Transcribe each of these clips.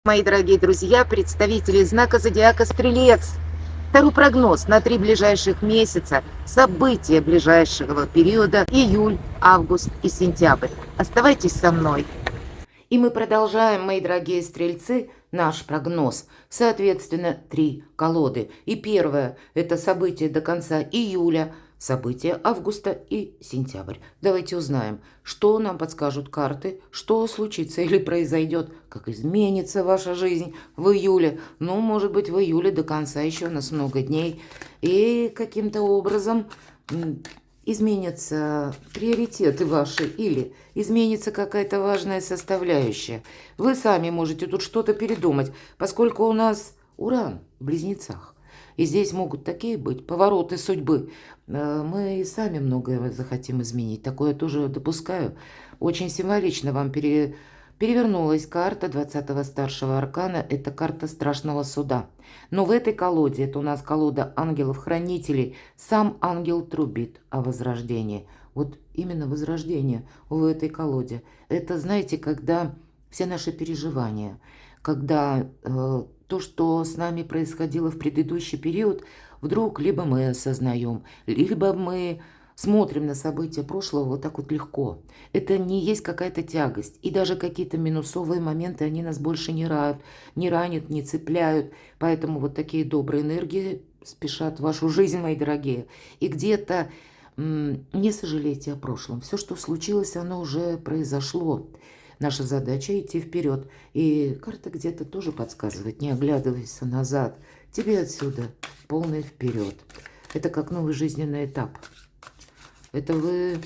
Мои дорогие друзья, представители знака зодиака Стрелец. Второй прогноз на 3 ближайших месяца, события ближайшего периода, июль, август и сентябрь. Оставайтесь со мной. И мы продолжаем, мои дорогие стрельцы, наш прогноз. Соответственно, 3 колоды. И первое – это события до конца июля, события августа и сентябрь. Давайте узнаем, что нам подскажут карты, что случится или произойдет, как изменится ваша жизнь в июле. Ну, может быть, в июле до конца еще у нас много дней. И каким-то образом изменятся приоритеты ваши или изменится какая-то важная составляющая. Вы сами можете тут что-то передумать, поскольку у нас Уран в Близнецах. И здесь могут такие быть повороты судьбы. Мы и сами многое захотим изменить. Такое тоже допускаю. Очень символично вам перевернулась карта 20-го старшего аркана. Это карта страшного суда. Но в этой колоде, это у нас колода ангелов-хранителей, сам ангел трубит о возрождении. Вот именно возрождение в этой колоде. Это, знаете, когда все наши переживания, когда то, что с нами происходило в предыдущий период, вдруг либо мы осознаем, либо мы смотрим на события прошлого вот так вот легко. Это не есть какая-то тягость. И даже какие-то минусовые моменты, они нас больше не ранят, не цепляют. Поэтому вот такие добрые энергии спешат в вашу жизнь, мои дорогие. И где-то не сожалейте о прошлом. Все, что случилось, оно уже произошло. Наша задача идти вперед. И карта где-то тоже подсказывает, не оглядывайся назад. Тебе отсюда полный вперед. Это как новый жизненный этап. Это вы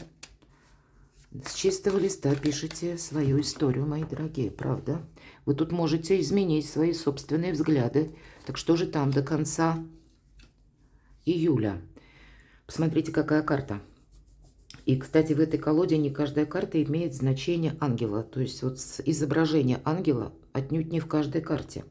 с чистого листа пишете свою историю, мои дорогие, правда? Вы тут можете изменить свои собственные взгляды. Так что же там до конца июля? Посмотрите, какая карта. И, кстати, в этой колоде не каждая карта имеет значение ангела. То есть вот изображение ангела отнюдь не в каждой карте.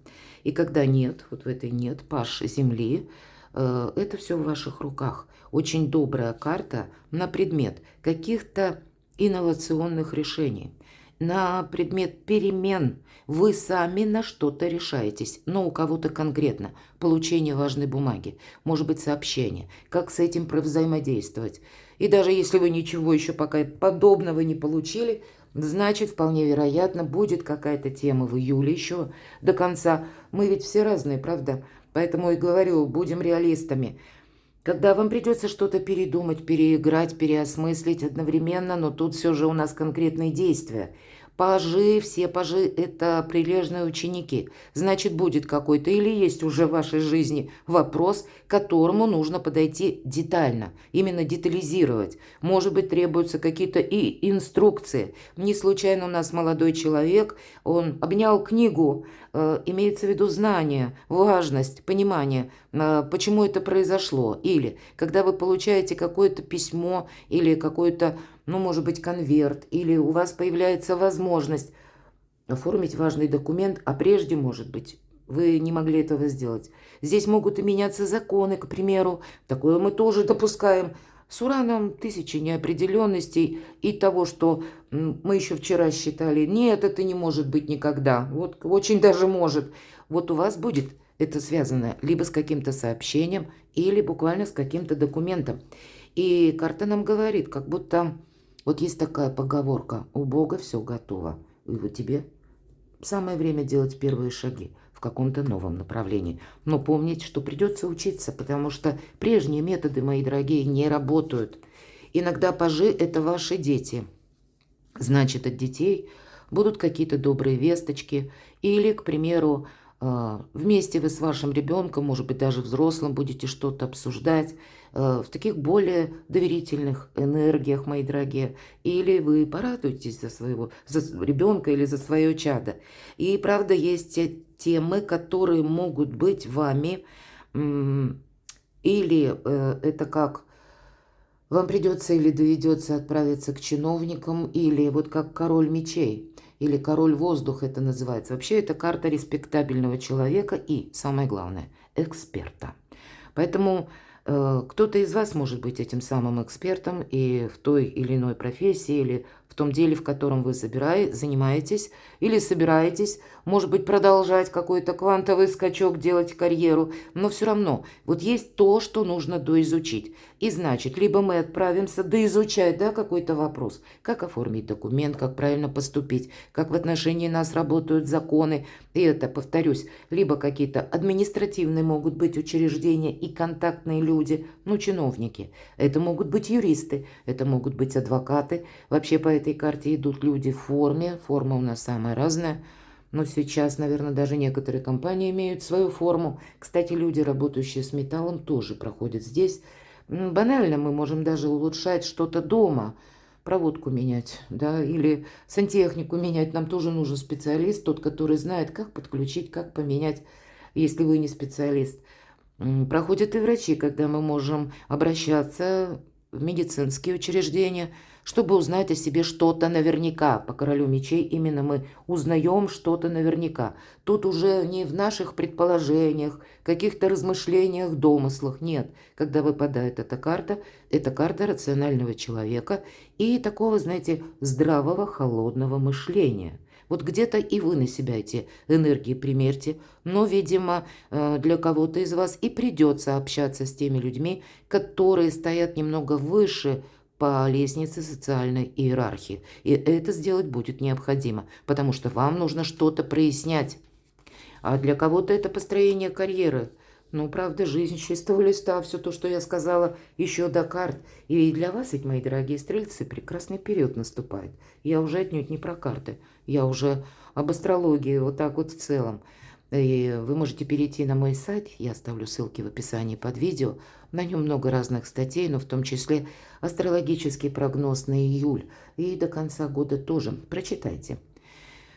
И когда нет, вот в этой нет, паш земли, это все в ваших руках. Очень добрая карта на предмет каких-то инновационных решений. На предмет перемен. Вы сами на что-то решаетесь, но у кого-то конкретно. Получение важной бумаги, может быть, сообщение. Как с этим взаимодействовать. И даже если вы ничего еще пока подобного не получили, значит, вполне вероятно, будет какая-то тема в июле еще до конца. Мы ведь все разные, правда? Поэтому и говорю, будем реалистами. Когда вам придется что-то передумать, переиграть, переосмыслить одновременно, но тут все же у нас конкретные действия. Пажи, все пажи – это прилежные ученики. Значит, будет какой-то или есть уже в вашей жизни вопрос, к которому нужно подойти детально, именно детализировать. Может быть, требуются какие-то и инструкции. Не случайно у нас молодой человек, он обнял книгу, имеется в виду знание, важность, понимание, почему это произошло. Или когда вы получаете какое-то письмо или какой-то, ну, может быть, конверт, или у вас появляется возможность оформить важный документ, а прежде, может быть, вы не могли этого сделать. Здесь могут и меняться законы, к примеру. Такое мы тоже допускаем. С Ураном тысячи неопределенностей и того, что мы еще вчера считали, нет, это не может быть никогда. Вот очень даже может. Вот у вас будет это связано либо с каким-то сообщением, или буквально с каким-то документом. И карта нам говорит, как будто вот есть такая поговорка: у Бога все готово. И вот тебе самое время делать первые шаги в каком-то новом направлении. Но помните, что придется учиться, потому что прежние методы, мои дорогие, не работают. Иногда пажи – это ваши дети. Значит, от детей будут какие-то добрые весточки. Или, к примеру, вместе вы с вашим ребенком, может быть, даже взрослым, будете что-то обсуждать в таких более доверительных энергиях, мои дорогие. Или вы порадуетесь за ребенка или за свое чадо. И, правда, есть те темы, которые могут быть вами, или это как вам придется или доведется отправиться к чиновникам, или вот как король мечей, или король воздуха это называется. Вообще это карта респектабельного человека и, самое главное, эксперта. Поэтому кто-то из вас может быть этим самым экспертом и в той или иной профессии, или в том деле, в котором вы занимаетесь или собираетесь, может быть, продолжать какой-то квантовый скачок, делать карьеру, но все равно вот есть то, что нужно доизучить. И значит, либо мы отправимся доизучать, да, какой-то вопрос, как оформить документ, как правильно поступить, как в отношении нас работают законы, и это, повторюсь, либо какие-то административные могут быть учреждения и контактные люди, ну, чиновники, это могут быть юристы, это могут быть адвокаты. Вообще по этой карте идут люди в форме, форма у нас самая разная. Но сейчас, наверное, даже некоторые компании имеют свою форму. Кстати, люди, работающие с металлом, тоже проходят здесь. Банально мы можем даже улучшать что-то дома, проводку менять, да, или сантехнику менять. Нам тоже нужен специалист, тот, который знает, как подключить, как поменять, если вы не специалист. Проходят и врачи, когда мы можем обращаться в медицинские учреждения, чтобы узнать о себе что-то наверняка. По королю мечей именно мы узнаем что-то наверняка. Тут уже не в наших предположениях, каких-то размышлениях, домыслах. Нет, когда выпадает эта карта рационального человека и такого, знаете, здравого, холодного мышления. Вот где-то и вы на себя эти энергии примерьте, но, видимо, для кого-то из вас и придется общаться с теми людьми, которые стоят немного выше по лестнице социальной иерархии. И это сделать будет необходимо, потому что вам нужно что-то прояснять. А для кого-то это построение карьеры. Ну, правда, жизнь с чистого листа, все то, что я сказала, еще до карт. И для вас, ведь, мои дорогие стрельцы, прекрасный период наступает. Я уже отнюдь не про карты, я уже об астрологии, вот так вот в целом. И вы можете перейти на мой сайт, я оставлю ссылки в описании под видео. На нем много разных статей, но в том числе астрологический прогноз на июль. И до конца года тоже. Прочитайте.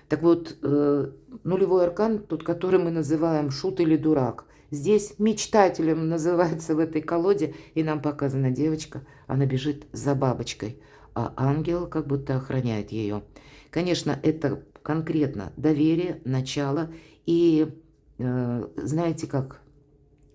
Так вот, нулевой аркан, тот, который мы называем шут или дурак. Здесь мечтателем называется в этой колоде, и нам показана девочка, она бежит за бабочкой, а ангел как будто охраняет ее. Конечно, это конкретно доверие, начало и, знаете, как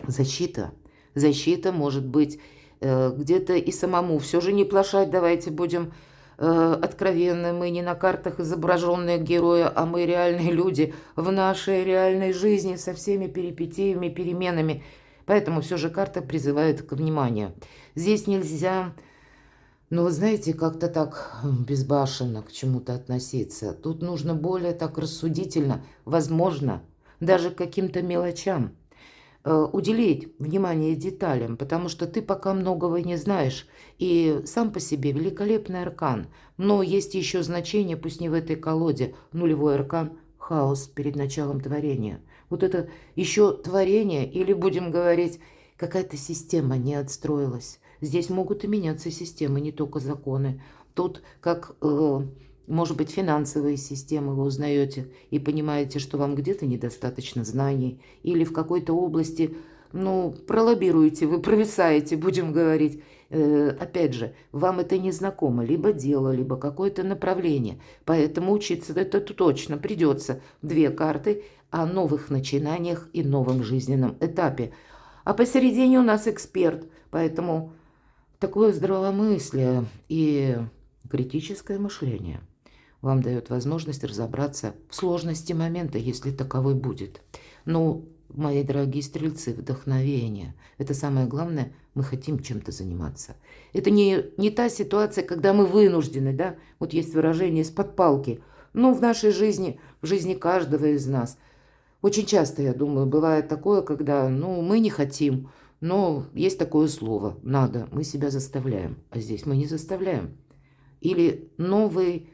защита. Защита может быть где-то и самому. Все же не плашать, давайте будем откровенны, мы не на картах изображенные герои, а мы реальные люди в нашей реальной жизни со всеми перипетиями, переменами. Поэтому все же карта призывает к вниманию. Здесь нельзя, ну, вы знаете, как-то так безбашенно к чему-то относиться. Тут нужно более так рассудительно, возможно, даже к каким-то мелочам уделить внимание деталям, потому что ты пока многого не знаешь, и сам по себе великолепный аркан, но есть еще значение, пусть не в этой колоде, нулевой аркан – хаос перед началом творения. Вот это еще творение, или, будем говорить, какая-то система не отстроилась. Здесь могут и меняться системы, не только законы. Тут как... может быть, финансовые системы вы узнаете и понимаете, что вам где-то недостаточно знаний, или в какой-то области, ну, пролоббируете, вы провисаете, будем говорить. Опять же, вам это не знакомо, либо дело, либо какое-то направление. Поэтому учиться это точно придется. Две карты о новых начинаниях и новом жизненном этапе. А посередине у нас эксперт, поэтому такое здравомыслие и критическое мышление вам дает возможность разобраться в сложности момента, если таковой будет. Но, мои дорогие стрельцы, вдохновение. Это самое главное, мы хотим чем-то заниматься. Это не та ситуация, когда мы вынуждены, да, вот есть выражение из-под палки. Но в нашей жизни, в жизни каждого из нас, очень часто, я думаю, бывает такое, когда, ну, мы не хотим, но есть такое слово «надо», мы себя заставляем, а здесь мы не заставляем. Или новый...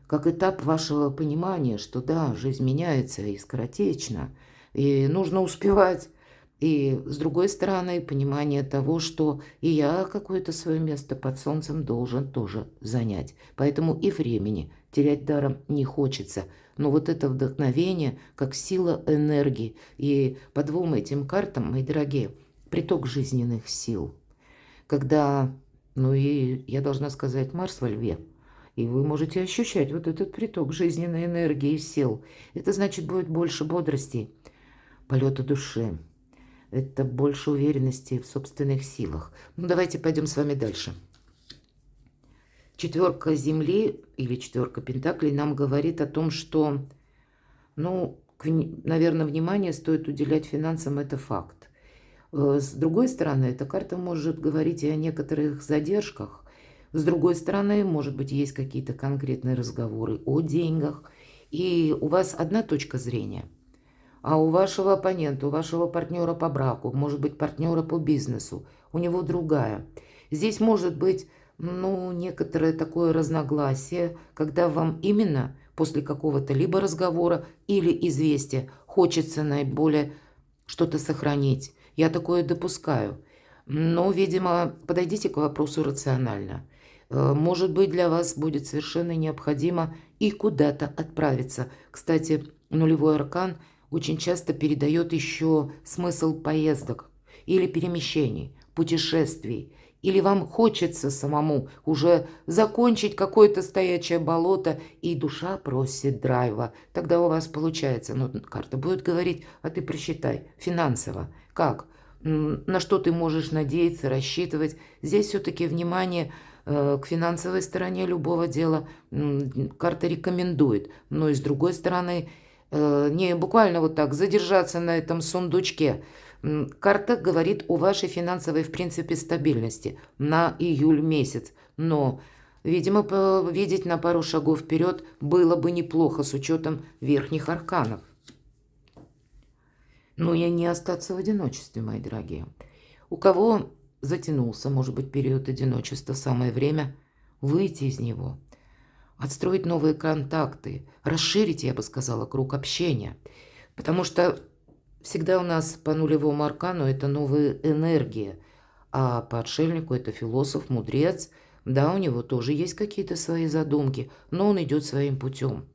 как этап вашего понимания, что да, жизнь меняется и скоротечно, и нужно успевать. И с другой стороны, понимание того, что и я какое-то свое место под солнцем должен тоже занять. Поэтому и времени терять даром не хочется. Но вот это вдохновение, как сила энергии. И по двум этим картам, мои дорогие, приток жизненных сил. Когда, ну и я должна сказать, Марс во Льве, и вы можете ощущать вот этот приток жизненной энергии и сил. Это значит, будет больше бодрости, полета души. Это больше уверенности в собственных силах. Ну, давайте пойдем с вами дальше. Четверка Земли или четверка Пентаклей нам говорит о том, что, ну, наверное, внимание стоит уделять финансам, это факт. С другой стороны, эта карта может говорить и о некоторых задержках. С другой стороны, может быть, есть какие-то конкретные разговоры о деньгах. И у вас одна точка зрения, а у вашего оппонента, у вашего партнера по браку, может быть, партнера по бизнесу, у него другая. Здесь может быть, ну, некоторое такое разногласие, когда вам именно после какого-то либо разговора или известия хочется наиболее что-то сохранить. Я такое допускаю. Но, видимо, подойдите к вопросу рационально. Может быть, для вас будет совершенно необходимо и куда-то отправиться. Кстати, нулевой аркан очень часто передает еще смысл поездок или перемещений, путешествий. Или вам хочется самому уже закончить какое-то стоячее болото, и душа просит драйва. Тогда у вас получается. Но карта будет говорить, а ты просчитай финансово. Как? На что ты можешь надеяться, рассчитывать? Здесь все-таки внимание к финансовой стороне любого дела карта рекомендует. Но и с другой стороны, не буквально вот так задержаться на этом сундучке. Карта говорит о вашей финансовой, в принципе, стабильности на июль месяц. Но, видимо, видеть на пару шагов вперед было бы неплохо с учетом верхних арканов. Но и не остаться в одиночестве, мои дорогие. У кого затянулся, может быть, период одиночества, самое время выйти из него, отстроить новые контакты, расширить, я бы сказала, круг общения. Потому что всегда у нас по нулевому аркану это новая энергия, а по отшельнику это философ, мудрец. Да, у него тоже есть какие-то свои задумки, но он идет своим путем.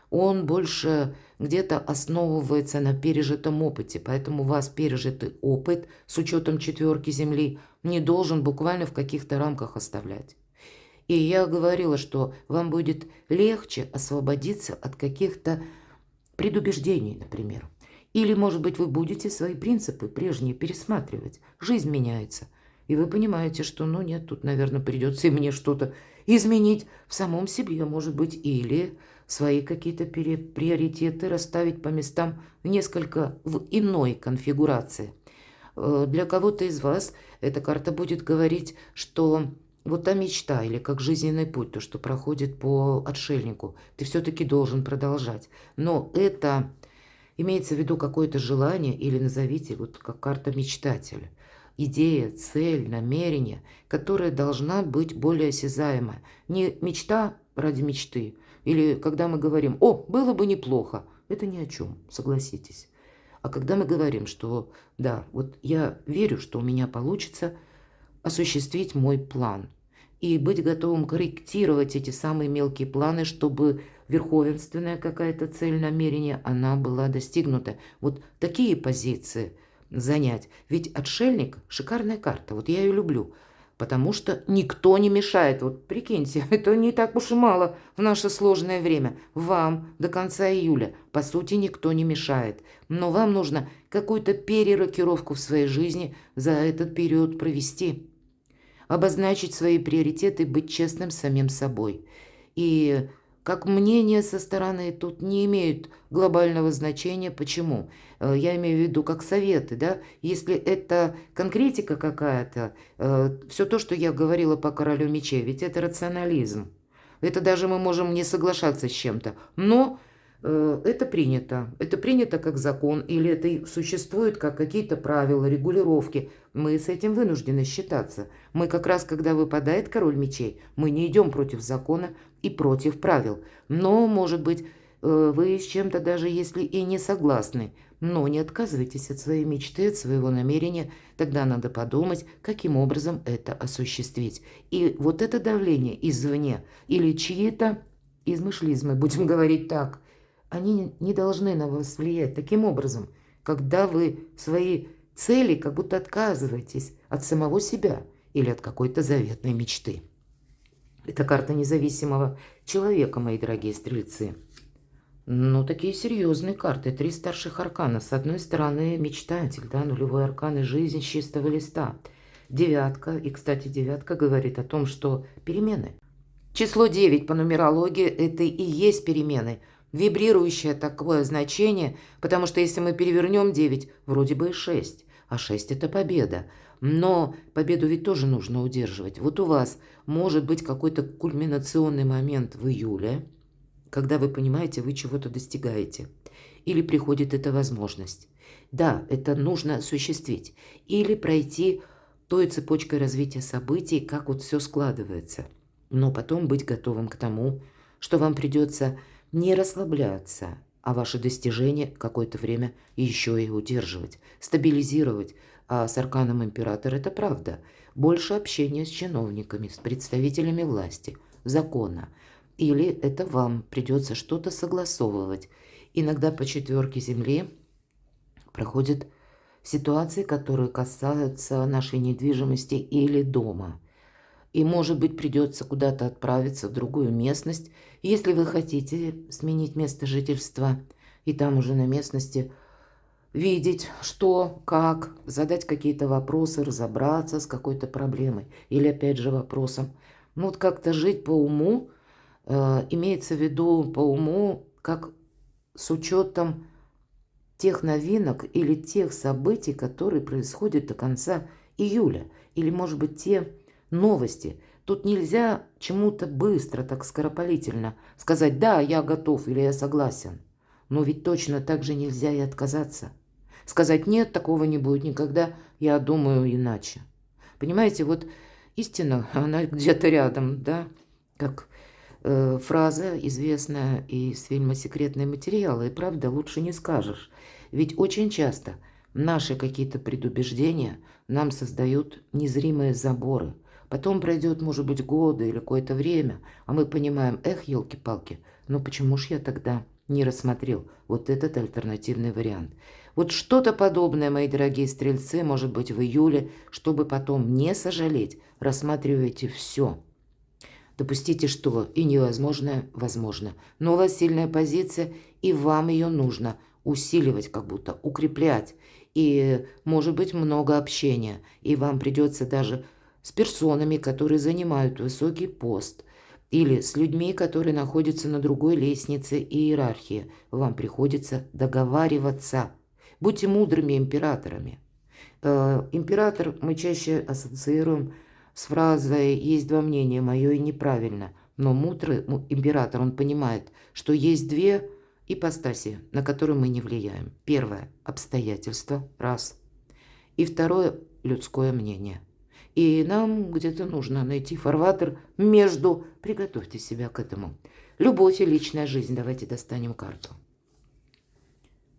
Он больше где-то основывается на пережитом опыте, поэтому вас пережитый опыт с учетом четверки Земли не должен буквально в каких-то рамках оставлять. И я говорила, что вам будет легче освободиться от каких-то предубеждений, например. Или, может быть, вы будете свои принципы прежние пересматривать. Жизнь меняется. И вы понимаете, что, ну нет, тут, наверное, придется и мне что-то изменить в самом себе, может быть, или свои какие-то приоритеты расставить по местам несколько в иной конфигурации. Для кого-то из вас эта карта будет говорить, что вот та мечта или как жизненный путь, то, что проходит по отшельнику, ты все-таки должен продолжать. Но это имеется в виду какое-то желание или назовите вот как карта мечтателя. Идея, цель, намерение, которая должна быть более осязаемая. Не мечта ради мечты. Или когда мы говорим, о, было бы неплохо. Это ни о чем, согласитесь. А когда мы говорим, что да, вот я верю, что у меня получится осуществить мой план. И быть готовым корректировать эти самые мелкие планы, чтобы верховенственная какая-то цель, намерение, она была достигнута. Вот такие позиции занять. Ведь отшельник – шикарная карта. Вот я ее люблю. Потому что никто не мешает. Вот прикиньте, это не так уж и мало в наше сложное время. Вам до конца июля, по сути, никто не мешает. Но вам нужно какую-то перерокировку в своей жизни за этот период провести. Обозначить свои приоритеты, быть честным с самим собой. И как мнение со стороны тут не имеют глобального значения. Почему? Я имею в виду как советы, да? Если это конкретика какая-то, все то, что я говорила по королю мечей, ведь это рационализм. Это даже мы можем не соглашаться с чем-то. Но это принято. Это принято как закон, или это существует как какие-то правила, регулировки. Мы с этим вынуждены считаться. Мы как раз, когда выпадает король мечей, мы не идем против закона и против правил. Но, может быть, вы с чем-то даже если и не согласны, но не отказывайтесь от своей мечты, от своего намерения. Тогда надо подумать, каким образом это осуществить. И вот это давление извне или чьи-то измышлизмы, будем говорить так, они не должны на вас влиять таким образом, когда вы свои цели как будто отказываетесь от самого себя или от какой-то заветной мечты. Это карта независимого человека, мои дорогие стрельцы. Ну, такие серьезные карты. 3 старших аркана. С одной стороны, мечтатель, да, нулевой аркан и жизнь с чистого листа. Девятка. И, кстати, девятка говорит о том, что перемены. Число 9 по нумерологии – это и есть перемены, вибрирующее такое значение, потому что если мы перевернем 9, вроде бы и 6, а 6 – это победа. Но победу ведь тоже нужно удерживать. Вот у вас может быть какой-то кульминационный момент в июле, когда вы понимаете, вы чего-то достигаете. Или приходит эта возможность. Да, это нужно осуществить. Или пройти той цепочкой развития событий, как вот все складывается. Но потом быть готовым к тому, что вам придется не расслабляться, а ваши достижения какое-то время еще и удерживать, стабилизировать. А с арканом императора это правда. Больше общения с чиновниками, с представителями власти, закона. Или это вам придется что-то согласовывать. Иногда по четверке Земли проходят ситуации, которые касаются нашей недвижимости или дома. И, может быть, придется куда-то отправиться в другую местность, если вы хотите сменить место жительства, и там уже на местности видеть, что, как, задать какие-то вопросы, разобраться с какой-то проблемой или, опять же, вопросом. Ну, вот как-то жить по уму, имеется в виду по уму, как с учетом тех новинок или тех событий, которые происходят до конца июля. Или, может быть, те новости. Тут нельзя чему-то быстро, так скоропалительно сказать «да, я готов» или «я согласен». Но ведь точно так же нельзя и отказаться. Сказать «нет, такого не будет никогда, я думаю иначе». Понимаете, вот истина, она где-то рядом, да, как фраза известная из фильма «Секретные материалы». И правда, лучше не скажешь. Ведь очень часто наши какие-то предубеждения нам создают незримые заборы. Потом пройдет, может быть, годы или какое-то время, а мы понимаем, эх, елки-палки, ну почему ж я тогда не рассмотрел вот этот альтернативный вариант. Вот что-то подобное, мои дорогие стрельцы, может быть в июле, чтобы потом не сожалеть, рассматривайте все. Допустите, что и невозможное возможно. Но у вас сильная позиция, и вам ее нужно усиливать, как будто укреплять. И может быть много общения. И вам придется даже с персонами, которые занимают высокий пост, или с людьми, которые находятся на другой лестнице иерархии. Вам приходится договариваться. Будьте мудрыми императорами. Император мы чаще ассоциируем с фразой «есть два мнения, мое и неправильно». Но мудрый император, он понимает, что есть две ипостаси, на которые мы не влияем. Первое – обстоятельства, раз. И второе – людское мнение. И нам где-то нужно найти фарватер между, приготовьте себя к этому. Любовь и личная жизнь, давайте достанем карту.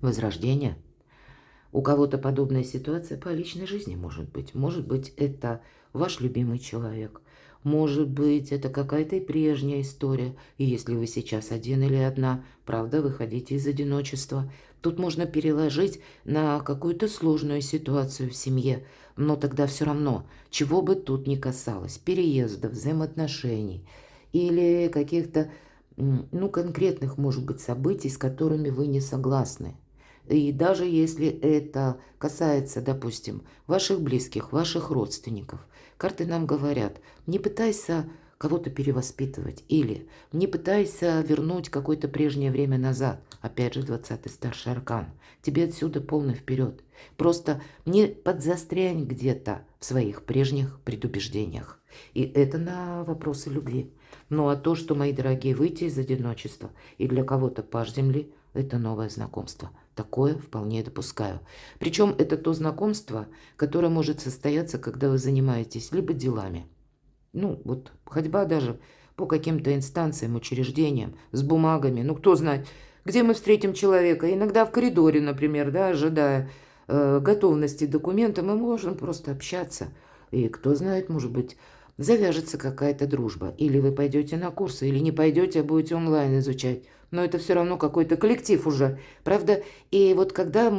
Возрождение. У кого-то подобная ситуация по личной жизни может быть. Может быть, это ваш любимый человек. Может быть, это какая-то и прежняя история. И если вы сейчас один или одна, правда, выходите из одиночества. Тут можно переложить на какую-то сложную ситуацию в семье. Но тогда все равно, чего бы тут ни касалось, переездов, взаимоотношений или каких-то, конкретных, может быть, событий, с которыми вы не согласны. И даже если это касается, допустим, ваших близких, ваших родственников, карты нам говорят, не пытайся кого-то перевоспитывать или не пытайся вернуть какое-то прежнее время назад. Опять же, 20-й старший аркан. Тебе отсюда полный вперед. Просто не подзастрянь где-то в своих прежних предубеждениях. И это на вопросы любви. Ну а то, что, мои дорогие, выйти из одиночества и для кого-то паж земли – это новое знакомство. Такое вполне допускаю. Причем это то знакомство, которое может состояться, когда вы занимаетесь либо делами. Вот ходьба даже по каким-то инстанциям, учреждениям, с бумагами. Кто знает, где мы встретим человека. Иногда в коридоре, например, да, ожидая готовности документа, мы можем просто общаться. И кто знает, может быть, завяжется какая-то дружба. Или вы пойдете на курсы, или не пойдете, а будете онлайн изучать. Но это все равно какой-то коллектив уже, правда? И вот когда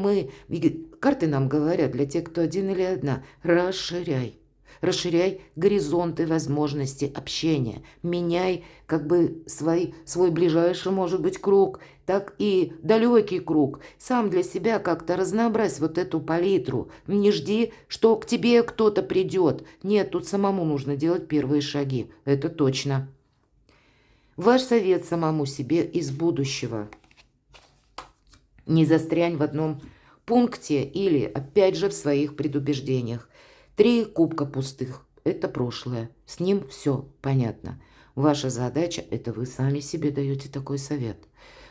карты нам говорят, для тех, кто один или одна, расширяй. Расширяй горизонты возможности общения. Меняй свой ближайший, может быть, круг, так и далекий круг. Сам для себя как-то разнообразь вот эту палитру. Не жди, что к тебе кто-то придет. Нет, тут самому нужно делать первые шаги. Это точно. Ваш совет самому себе из будущего. Не застрянь в одном пункте или, опять же, в своих предубеждениях. 3 кубка пустых. Это прошлое. С ним все понятно. Ваша задача, это вы сами себе даете такой совет.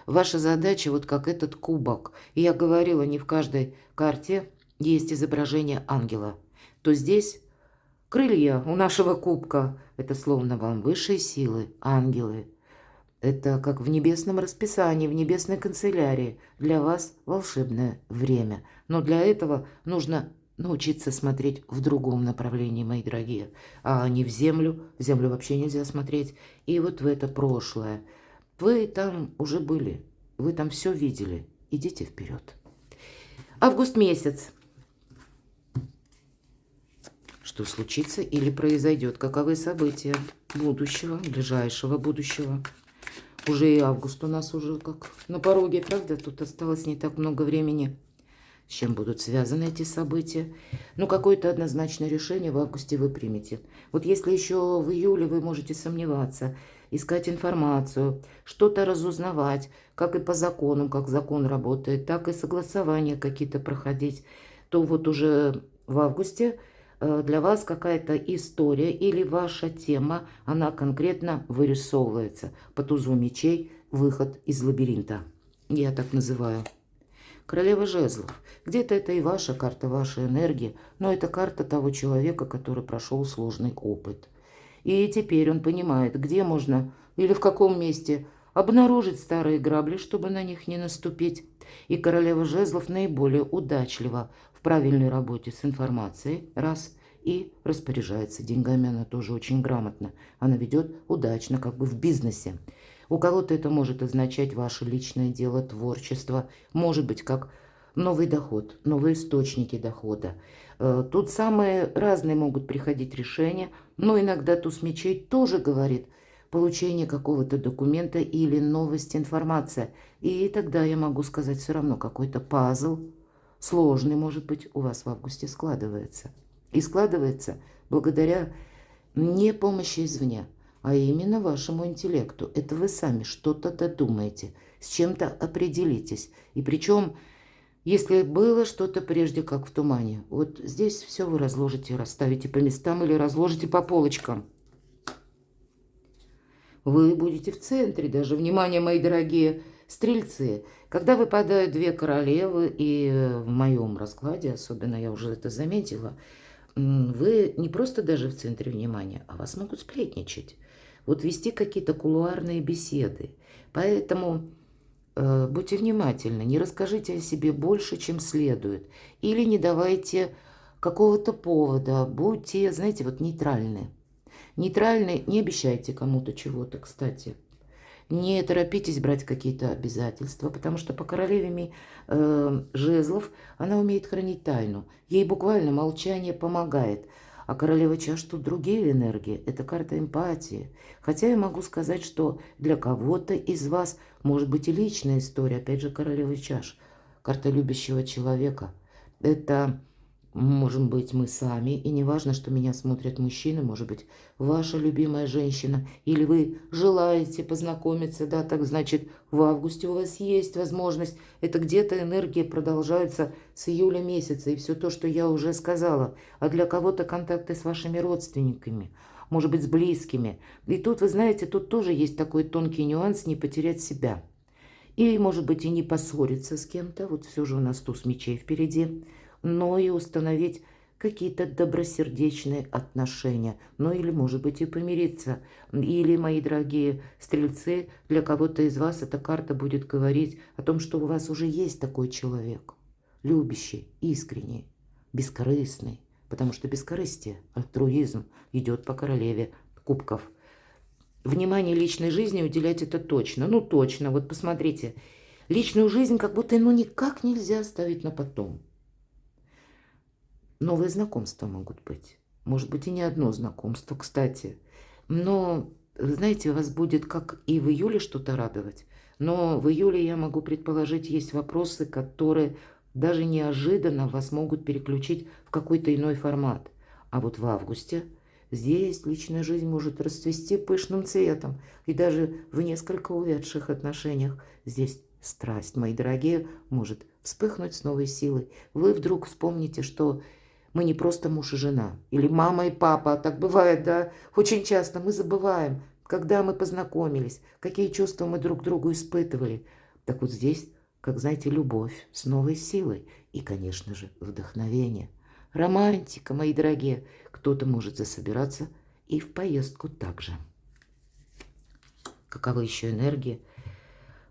Ваша задача, вот как этот кубок. И я говорила, не в каждой карте есть изображение ангела. То здесь крылья у нашего кубка. Это словно вам высшие силы, ангелы. Это как в небесном расписании, в небесной канцелярии. Для вас волшебное время. Но для этого нужно научиться смотреть в другом направлении, мои дорогие, а не в землю. В землю вообще нельзя смотреть. И вот в это прошлое. Вы там уже были, вы там все видели. Идите вперед. Август месяц. Что случится или произойдет? Каковы события будущего, ближайшего будущего? Уже и август у нас уже как на пороге, правда? Тут осталось не так много времени. С чем будут связаны эти события? Ну, какое-то однозначное решение в августе вы примете. Вот если еще в июле вы можете сомневаться, искать информацию, что-то разузнавать, как и по законам, как закон работает, так и согласования какие-то проходить, то вот уже в августе для вас какая-то история или ваша тема, она конкретно вырисовывается. По тузу мечей выход из лабиринта. Я так называю. Королева жезлов. Где-то это и ваша карта, ваша энергия, но это карта того человека, который прошел сложный опыт. И теперь он понимает, где можно или в каком месте обнаружить старые грабли, чтобы на них не наступить. И королева жезлов наиболее удачлива в правильной работе с информацией, раз, и распоряжается деньгами она тоже очень грамотно. Она ведет удачно, как бы в бизнесе. У кого-то это может означать ваше личное дело, творчество, может быть, как новый доход, новые источники дохода. Тут самые разные могут приходить решения, но иногда туз мечей тоже говорит получение какого-то документа или новость, информация. И тогда я могу сказать, все равно какой-то пазл, сложный, может быть, у вас в августе складывается. И складывается благодаря не помощи извне, а именно вашему интеллекту. Это вы сами что-то додумаете, с чем-то определитесь. И причем, если было что-то прежде, как в тумане, вот здесь все вы разложите, расставите по местам или разложите по полочкам. Вы будете в центре даже. Внимание, мои дорогие стрельцы. Когда выпадают 2 королевы, и в моем раскладе, особенно я уже это заметила, вы не просто даже в центре внимания, а вас могут сплетничать. Вот вести какие-то кулуарные беседы. Поэтому будьте внимательны, не расскажите о себе больше, чем следует. Или не давайте какого-то повода. Будьте, знаете, вот нейтральны. Нейтральны, не обещайте кому-то чего-то, кстати. Не торопитесь брать какие-то обязательства, потому что по королеве жезлов она умеет хранить тайну. Ей буквально молчание помогает. А королева чаш тут другие энергии. Это карта эмпатии. Хотя я могу сказать, что для кого-то из вас может быть и личная история. Опять же, королева чаш. Карта любящего человека. Это можем быть мы сами. И не важно, что меня смотрят мужчины. Может быть, ваша любимая женщина. Или вы желаете познакомиться. Да, так значит, в августе у вас есть возможность. Это где-то энергия продолжается с июля месяца. И все то, что я уже сказала. А для кого-то контакты с вашими родственниками. Может быть, с близкими. И тут, вы знаете, тут тоже есть такой тонкий нюанс не потерять себя. И, может быть, и не поссориться с кем-то. Вот все же у нас туз мечей впереди. Но и установить какие-то добросердечные отношения. Ну или, может быть, и помириться. Или, мои дорогие стрельцы, для кого-то из вас эта карта будет говорить о том, что у вас уже есть такой человек. Любящий, искренний, бескорыстный. Потому что бескорыстие, альтруизм идет по королеве кубков. Внимание личной жизни уделять это точно. Ну, точно. Вот посмотрите. Личную жизнь как будто никак нельзя оставить на потом. Новые знакомства могут быть. Может быть, и не одно знакомство, кстати. Но, знаете, вас будет как и в июле что-то радовать. Но в июле, я могу предположить, есть вопросы, которые даже неожиданно вас могут переключить в какой-то иной формат. А вот в августе здесь личная жизнь может расцвести пышным цветом. И даже в несколько увядших отношениях здесь страсть, мои дорогие, может вспыхнуть с новой силой. Вы вдруг вспомните, что мы не просто муж и жена, или мама и папа. Так бывает, да? Очень часто мы забываем, когда мы познакомились, какие чувства мы друг к другу испытывали. Так вот здесь, как знаете, любовь с новой силой и, конечно же, вдохновение. Романтика, мои дорогие. Кто-то может засобираться и в поездку также. Каковы еще энергии?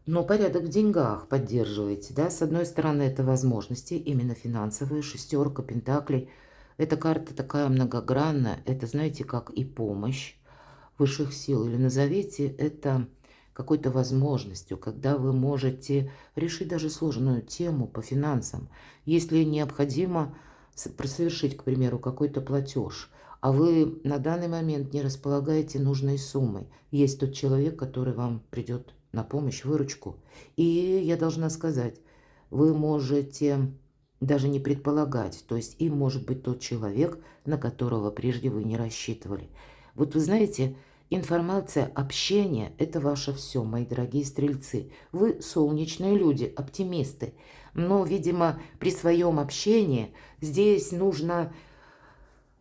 Но порядок в деньгах поддерживаете, да? С одной стороны, это возможности, именно финансовые, шестерка пентаклей. Эта карта такая многогранная. Это, знаете, как и помощь высших сил. Или назовите это какой-то возможностью, когда вы можете решить даже сложную тему по финансам. Если необходимо совершить, к примеру, какой-то платеж, а вы на данный момент не располагаете нужной суммой, есть тот человек, который вам придет на помощь, выручку. И я должна сказать, вы можете даже не предполагать, то есть им может быть тот человек, на которого прежде вы не рассчитывали. Вот вы знаете, информация, общение – это ваше все, мои дорогие стрельцы. Вы солнечные люди, оптимисты. Но, видимо, при своем общении здесь нужно,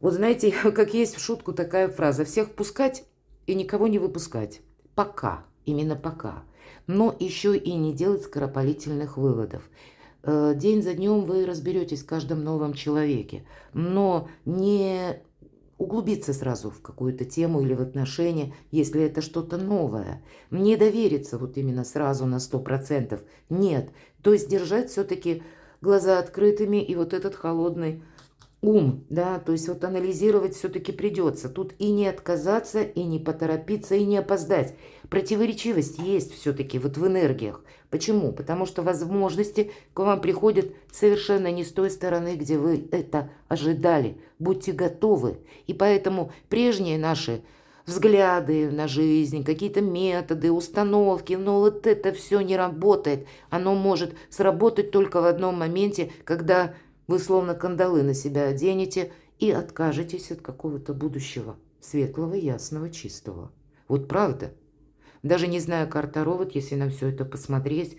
вот знаете, как есть в шутку такая фраза, всех пускать и никого не выпускать. Пока, именно пока. Но еще и не делать скоропалительных выводов. День за днем вы разберетесь в каждом новом человеке, но не углубиться сразу в какую-то тему или в отношения, если это что-то новое. Не довериться вот именно сразу на 100%. Нет. То есть держать все-таки глаза открытыми и вот этот холодный ум, да, то есть вот анализировать все-таки придется. Тут и не отказаться, и не поторопиться, и не опоздать. Противоречивость есть все-таки вот в энергиях. Почему? Потому что возможности к вам приходят совершенно не с той стороны, где вы это ожидали. Будьте готовы. И поэтому прежние наши взгляды на жизнь, какие-то методы, установки, но вот это все не работает. Оно может сработать только в одном моменте, когда вы словно кандалы на себя оденете и откажетесь от какого-то будущего. Светлого, ясного, чистого. Вот правда. Даже не зная карт Таро, вот если на все это посмотреть,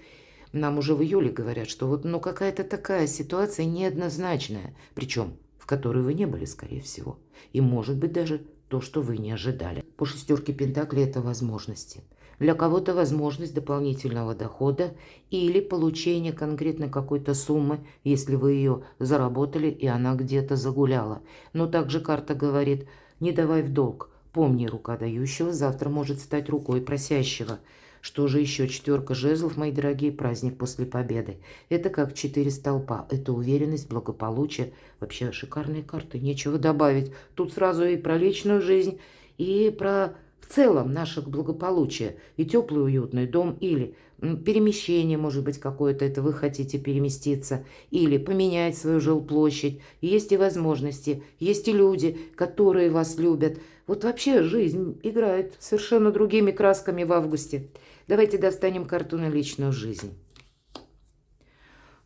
нам уже в июле говорят, что вот ну какая-то такая ситуация неоднозначная, причем в которой вы не были, скорее всего. И может быть даже то, что вы не ожидали. По шестерке Пентаклей это возможности. Для кого-то возможность дополнительного дохода или получения конкретно какой-то суммы, если вы ее заработали и она где-то загуляла. Но также карта говорит, не давай в долг. Помни, рука дающего завтра может стать рукой просящего. Что же еще? Четверка жезлов, мои дорогие, праздник после победы. Это как 4 столпа. Это уверенность, благополучие. Вообще шикарные карты, нечего добавить. Тут сразу и про личную жизнь, и про в целом наше благополучие. И теплый уютный дом, или перемещение, может быть, какое-то, это вы хотите переместиться, или поменять свою жилплощадь. Есть и возможности, есть и люди, которые вас любят. Вот вообще жизнь играет совершенно другими красками в августе. Давайте достанем карту на личную жизнь.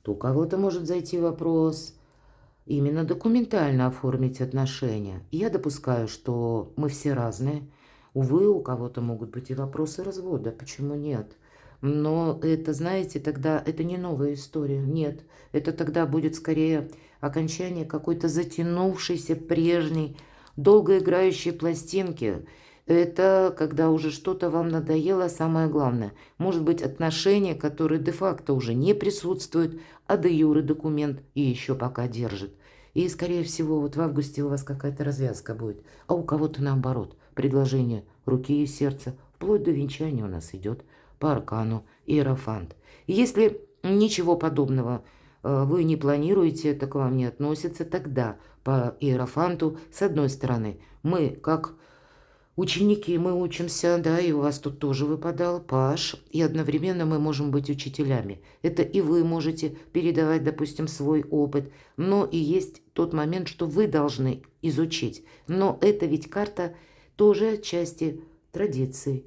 То у кого-то может зайти вопрос именно документально оформить отношения. Я допускаю, что мы все разные. Увы, у кого-то могут быть и вопросы развода. Почему нет? Но это, знаете, тогда это не новая история. Нет, это тогда будет скорее окончание какой-то затянувшейся прежней, долгоиграющей пластинки. Это когда уже что-то вам надоело, самое главное. Может быть, отношения, которые де-факто уже не присутствуют, а де-юре документ и еще пока держит. И, скорее всего, вот в августе у вас какая-то развязка будет. А у кого-то наоборот. Предложение руки и сердца. Вплоть до венчания у нас идет по аркану Иерофант. Если ничего подобного вы не планируете, это к вам не относится, тогда по Иерофанту, с одной стороны, мы как ученики, мы учимся, да, и у вас тут тоже выпадал Паш, и одновременно мы можем быть учителями. Это и вы можете передавать, допустим, свой опыт, но и есть тот момент, что вы должны изучить. Но это ведь карта тоже отчасти традиций,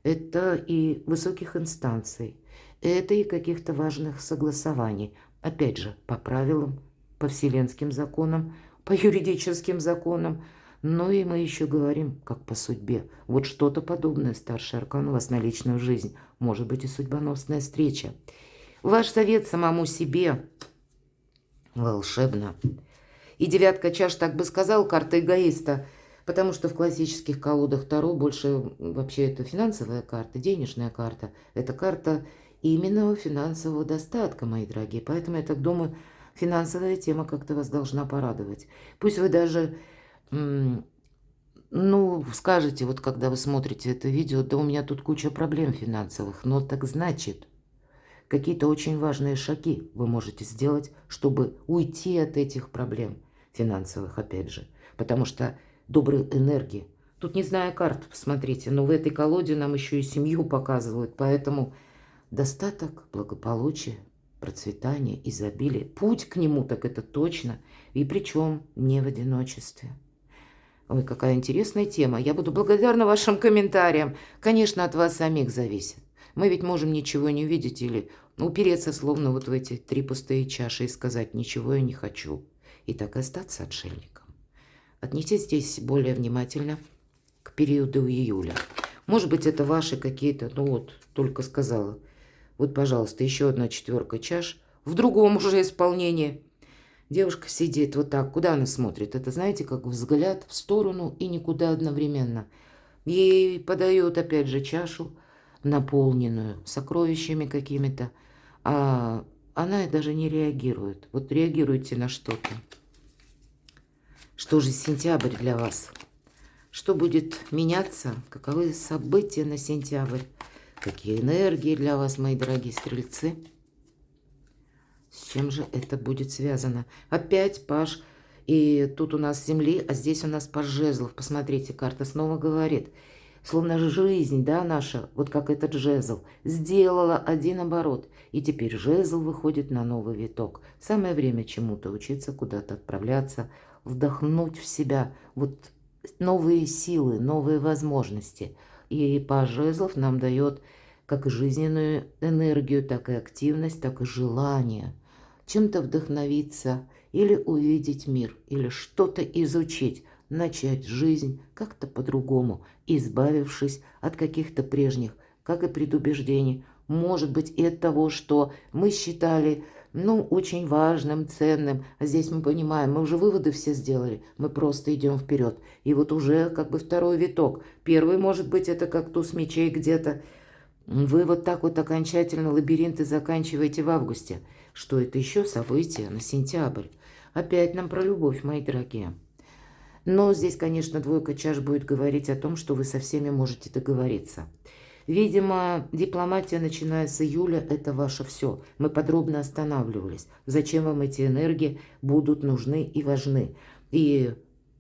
это и высоких инстанций, это и каких-то важных согласований. Опять же, по правилам, по вселенским законам, по юридическим законам. Ну и мы еще говорим, как по судьбе. Вот что-то подобное, старший аркан, у вас на личную жизнь. Может быть и судьбоносная встреча. Ваш совет самому себе волшебно. И девятка чаш, так бы сказал, карта эгоиста. Потому что в классических колодах Таро больше вообще это финансовая карта, денежная карта. Это карта именно финансового достатка, мои дорогие. Поэтому я так думаю, финансовая тема как-то вас должна порадовать. Пусть вы даже, ну, скажете, вот когда вы смотрите это видео, да у меня тут куча проблем финансовых. Но так значит, какие-то очень важные шаги вы можете сделать, чтобы уйти от этих проблем финансовых, опять же. Потому что доброй энергии. Тут не знаю карт, посмотрите, но в этой колоде нам еще и семью показывают. Поэтому достаток, благополучие, процветание, изобилие. Путь к нему, так это точно. И причем не в одиночестве. Ой, какая интересная тема. Я буду благодарна вашим комментариям. Конечно, от вас самих зависит. Мы ведь можем ничего не видеть или упереться словно вот в эти 3 пустые чаши и сказать «ничего я не хочу». И так и остаться отшельником. Отнеситесь здесь более внимательно к периоду июля. Может быть, это ваши какие-то, ну вот, только сказала. Вот, пожалуйста, еще одна 4 чаш в другом уже исполнении. Девушка сидит вот так. Куда она смотрит? Это, знаете, как взгляд в сторону и никуда одновременно. Ей подают, опять же, чашу, наполненную сокровищами какими-то. А она даже не реагирует. Вот реагируйте на что-то. Что же сентябрь для вас? Что будет меняться? Каковы события на сентябрь? Какие энергии для вас, мои дорогие стрельцы? С чем же это будет связано? Опять паж. И тут у нас земли, а здесь у нас паж жезлов. Посмотрите, карта снова говорит. Словно жизнь, да, наша, вот как этот жезл, сделала один оборот. И теперь жезл выходит на новый виток. Самое время чему-то учиться, куда-то отправляться, вдохнуть в себя вот новые силы, новые возможности. И паж жезлов нам дает как и жизненную энергию, так и активность, так и желание чем-то вдохновиться или увидеть мир, или что-то изучить, начать жизнь как-то по-другому, избавившись от каких-то прежних, как и предубеждений, может быть, и от того, что мы считали, ну, очень важным, ценным, а здесь мы понимаем, мы уже выводы все сделали, мы просто идем вперед. И вот уже как бы второй виток. Первый, может быть, это как туз мечей где-то. Вы вот так вот окончательно лабиринты заканчиваете в августе. Что это еще событие на сентябрь? Опять нам про любовь, мои дорогие. Но здесь, конечно, 2 чаш будет говорить о том, что вы со всеми можете договориться. Видимо, дипломатия, начиная с июля, это ваше все. Мы подробно останавливались. Зачем вам эти энергии будут нужны и важны? И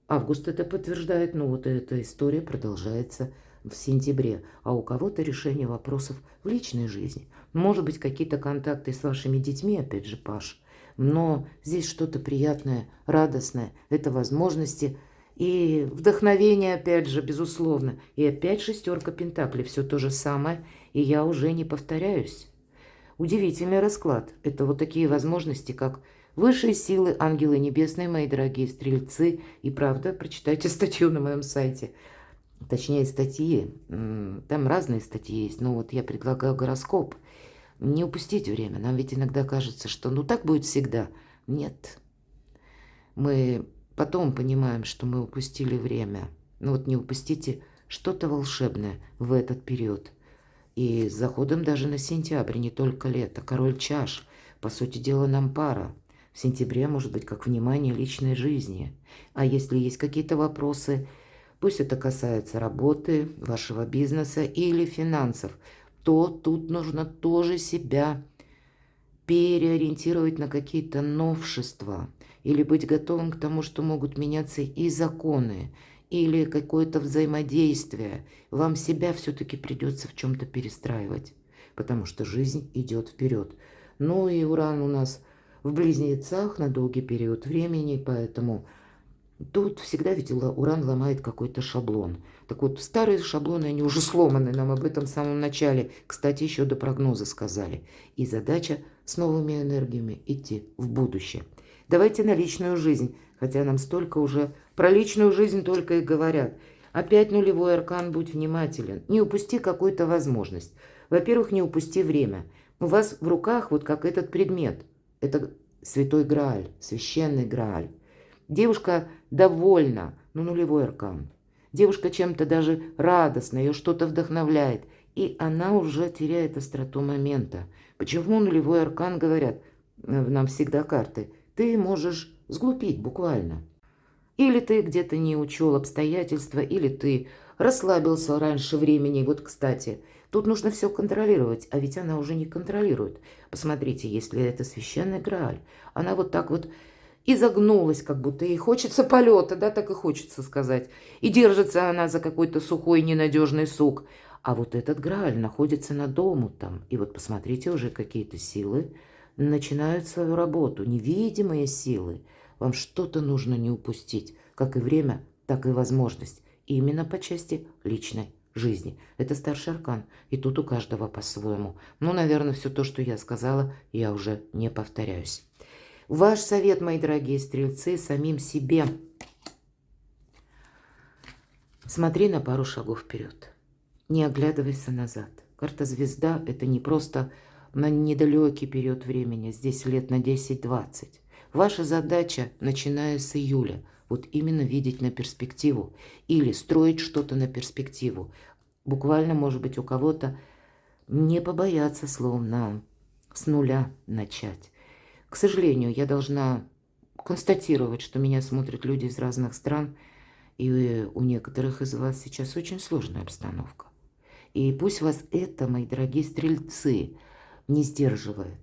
август это подтверждает, но вот эта история продолжается в сентябре. А у кого-то решение вопросов в личной жизни. Может быть, какие-то контакты с вашими детьми, опять же, паш. Но здесь что-то приятное, радостное. Это возможности и вдохновение, опять же, безусловно. И опять 6 пентаклей. Все то же самое. И я уже не повторяюсь. Удивительный расклад. Это вот такие возможности, как высшие силы, ангелы небесные, мои дорогие стрельцы. И правда, прочитайте статью на моем сайте. Точнее, статьи. Там разные статьи есть. Но вот я предлагаю гороскоп. Не упустите время. Нам ведь иногда кажется, что ну так будет всегда. Нет. Мы потом понимаем, что мы упустили время. Но вот не упустите что-то волшебное в этот период. И с заходом даже на сентябрь, не только лето. Король чаш. По сути дела, нам пара. В сентябре может быть как внимание личной жизни. А если есть какие-то вопросы, пусть это касается работы, вашего бизнеса или финансов, то тут нужно тоже себя переориентировать на какие-то новшества или быть готовым к тому, что могут меняться и законы, или какое-то взаимодействие. Вам себя все-таки придется в чем-то перестраивать, потому что жизнь идет вперед. Ну и Уран у нас в Близнецах на долгий период времени, поэтому тут всегда ведь Уран ломает какой-то шаблон. Так вот, старые шаблоны, они уже сломаны, нам об этом в самом начале, кстати, еще до прогноза сказали. И задача с новыми энергиями идти в будущее. Давайте на личную жизнь, хотя нам столько уже Про личную жизнь только и говорят. Опять нулевой аркан, будь внимателен. Не упусти какую-то возможность. Во-первых, не упусти время. У вас в руках вот как этот предмет. Это святой Грааль, священный Грааль. Девушка довольна, но нулевой аркан. Девушка чем-то даже радостна, ее что-то вдохновляет. И она уже теряет остроту момента. Почему нулевой аркан, говорят нам всегда карты, ты можешь сглупить буквально. Или ты где-то не учел обстоятельства, или ты расслабился раньше времени. Вот, кстати, тут нужно все контролировать, а ведь она уже не контролирует. Посмотрите, если это священный Грааль, она вот так вот изогнулась, как будто ей хочется полета, да, так и хочется сказать. И держится она за какой-то сухой ненадежный сук. А вот этот Грааль находится над омутом. И вот посмотрите, уже какие-то силы начинают свою работу, невидимые силы. Вам что-то нужно не упустить, как и время, так и возможность. И именно по части личной жизни. Это старший аркан, и тут у каждого по-своему. Ну, наверное, все то, что я сказала, я уже не повторяюсь. Ваш совет, мои дорогие стрельцы, самим себе. Смотри на пару шагов вперед. Не оглядывайся назад. Карта звезда – это не просто на недалекий период времени, здесь лет на 10-20. Ваша задача, начиная с июля, вот именно видеть на перспективу или строить что-то на перспективу. Буквально, может быть, у кого-то не побояться словно с нуля начать. К сожалению, я должна констатировать, что меня смотрят люди из разных стран, и у некоторых из вас сейчас очень сложная обстановка. И пусть вас это, мои дорогие стрельцы, не сдерживает.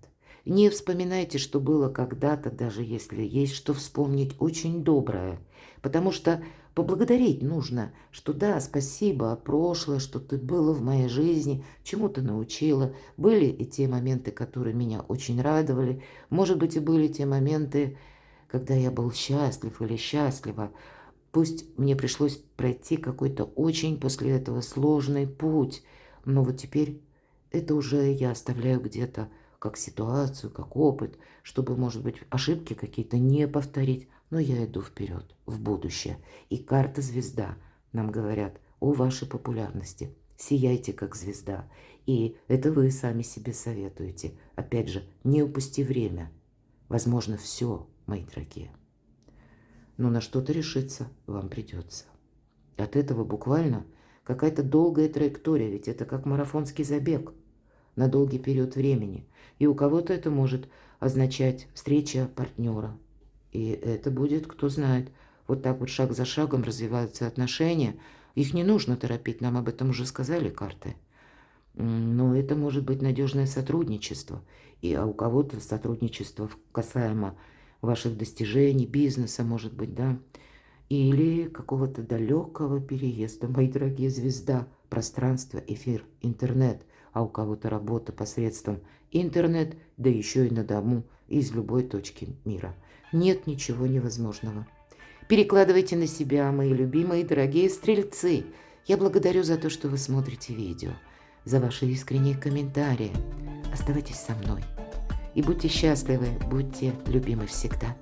Не вспоминайте, что было когда-то, даже если есть что вспомнить очень доброе. Потому что поблагодарить нужно, что да, спасибо, прошлое, что ты было в моей жизни, чему ты научила. Были и те моменты, которые меня очень радовали. Может быть, и были те моменты, когда я был счастлив или счастлива. Пусть мне пришлось пройти какой-то очень после этого сложный путь, но вот теперь это уже я оставляю где-то как ситуацию, как опыт, чтобы, может быть, ошибки какие-то не повторить. Но я иду вперед, в будущее. И карта звезда нам говорят о вашей популярности. Сияйте, как звезда. И это вы сами себе советуете. Опять же, не упусти время. Возможно, все, мои дорогие. Но на что-то решиться вам придется. От этого буквально какая-то долгая траектория, ведь это как марафонский забег на долгий период времени. И у кого-то это может означать встреча партнера. И это будет, кто знает, вот так вот шаг за шагом развиваются отношения. Их не нужно торопить, нам об этом уже сказали карты. Но это может быть надежное сотрудничество. А у кого-то сотрудничество касаемо ваших достижений, бизнеса, может быть, да, или какого-то далекого переезда, мои дорогие звезда, пространство, эфир, интернет, а у кого-то работа посредством интернет, да еще и на дому, из любой точки мира. Нет ничего невозможного. Перекладывайте на себя, мои любимые, дорогие стрельцы. Я благодарю за то, что вы смотрите видео, за ваши искренние комментарии. Оставайтесь со мной. И будьте счастливы, будьте любимы всегда.